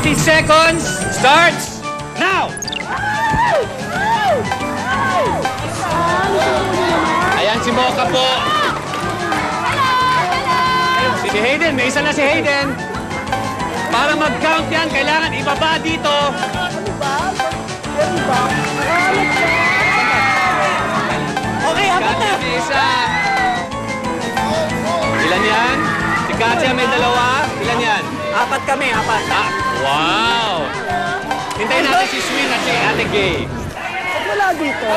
30 seconds starts now! Ayan si Mocha po. Si Hayden, may isa na si Hayden. Para mag-count yan, kailangan ibaba dito. Okay, apat na. Katya may isa. Ilan yan? Si Katya may dalawa. Ilan yan? Apat kami, apat. Ah, wow! Hintayin natin si Sweet at si Ate Gay. Wala dito.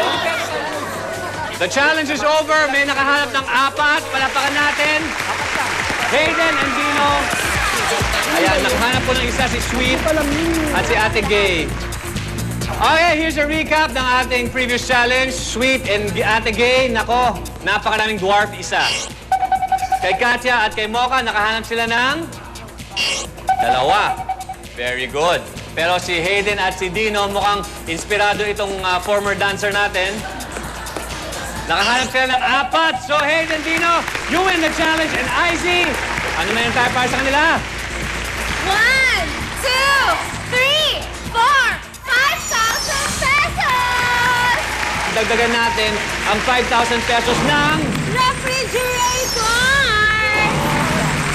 The challenge is over. May nakahanap ng apat. Palapakan natin. Hayden and Dino. Ayan, nakahanap po ng isa si Sweet at si Ate Gay. Okay, here's a recap ng ating previous challenge. Sweet and Ate Gay. Nako, napakaraming dwarf isa. Kay Katya at kay Mocha, nakahanap sila ng dalawa. Very good. Pero si Hayden at si Dino, mukhang inspirado itong former dancer natin. Nakahanap sila ng apat. So, Hayden, Dino, you win the challenge. And Izzy, ano meron tayo para sa kanila? 1, 2, 3, 4, 5,000 pesos! Dagdagan natin ang 5,000 pesos ng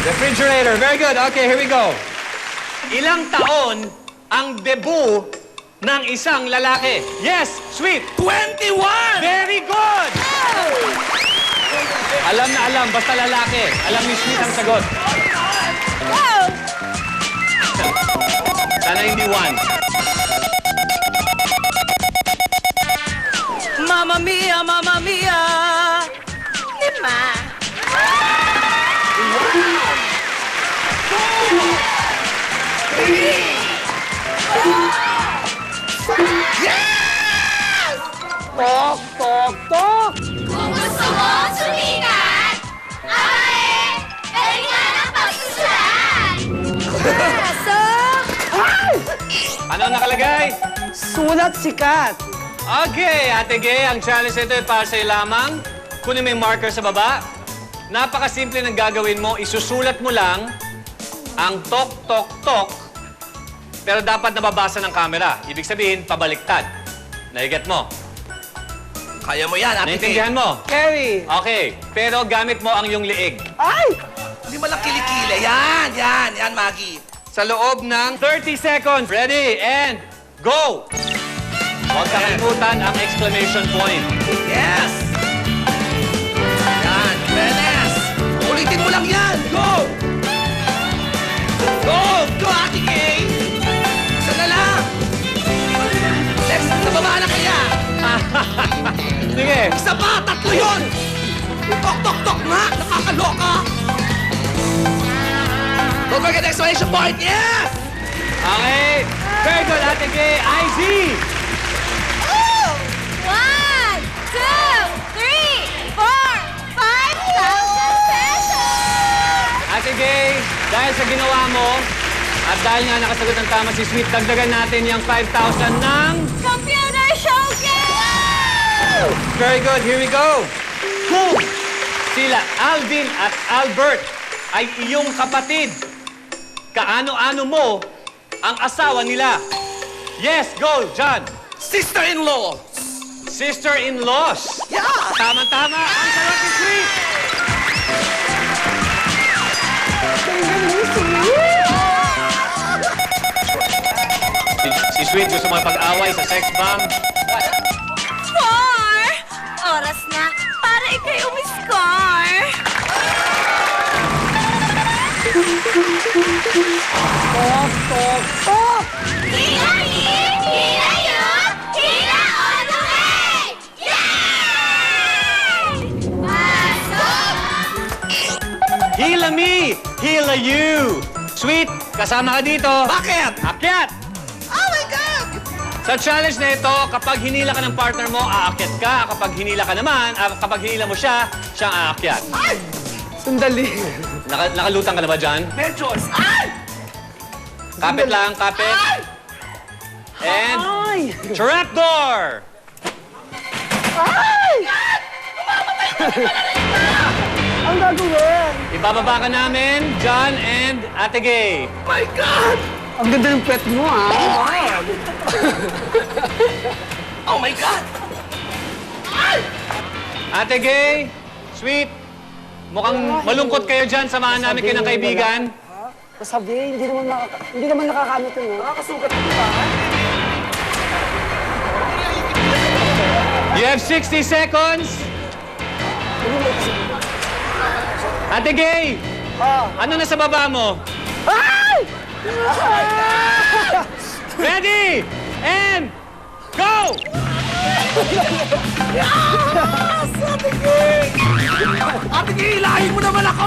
refrigerator. Very good. Okay, here we go. Ilang taon ang debut ng isang lalaki? Yes, Sweet. 21! Very good! Alam na alam, basta lalaki. Alam ni Sweet ang sagot. Sana hindi one. Mamma mia, mamma mia! 5. Tok, tok, tok! Kung gusto mo sumikat, galingan ang pagsusulat! Pasok! Ano ang nakalagay? Sulat sikat. Okay, Ate Gay, ang challenge nito ay para sa'yo lamang. Kunin mo yung marker sa baba. Napakasimple ng gagawin mo. Isusulat mo lang ang tok, tok, tok. Pero dapat nababasa ng camera. Ibig sabihin, pabaliktad. Naiget mo. Kaya mo yan, Ate Gay. Naintindihan mo? Carry. Okay, pero gamit mo ang iyong liig. Ay! Hindi mo lang kilikili. Yan, Maggie. Sa loob ng 30 seconds. Ready, and go! Huwag kakalimutan ang exclamation point. Yes! Yan, Benes. Ulitin mo lang yan. Go! Go! Go, Ate Gay! Isa na lang. Next, nababa na kaya. Sige. Isa pa, tatlo yun. Tok, tok, tok nga. Nakakaloka. Don't forget the exclamation point. Yes! Okay. Very good, Ate Gay. IZ! 1, 2, 3, 4, 5,000 pesos! Ate Gay, dahil sa ginawa mo, at dahil nga nakasagot ng tama si Sweet, dagdagan natin yung 5,000 ng... Computer showcase! Very good, here we go. Kung sila Alvin at Albert ay iyong kapatid, kaano-ano mo ang asawa nila? Yes, go, John. Sister-in-law. Sister-in-laws. Yeah! Tama-tama ang sagot ni Sweet. Si Sweet gusto makipag-away sa sex bomb. 4! Oras na para ikay umiskor! Tok, tok, tok! Hila yin! Hila yun! Hila on the way! Yay! Pasok! Hila me, hila you. Sweet, kasama ka dito. Bakit? Akyat! Oh my God! Sa challenge na ito, kapag hinila ka ng partner mo, aakyat ka. Kapag hinila ka naman, kapag hinila mo siya, siya ang aakyat. Ay! Sandali. Nakalutang ka na ba dyan? Medyo. Ay! Kapit lang, kapit. And Ay! trapdoor! Ay! Ang gagawin? Ibababa ka namin, John and Ate Gay. My God! Ang ganda ng pet mo, ah. Oh my God! Ate Gay, Sweet, mukhang malungkot kayo dyan. Samahan namin kayo ng kaibigan. Sabi, hindi naman nakakamit yun, ah. Nakakasugat ka ba? You have 60 seconds. Ate Gay, ano na sa baba mo? Ay! Ready? And go! Ate Gay, ilahin mo naman ako!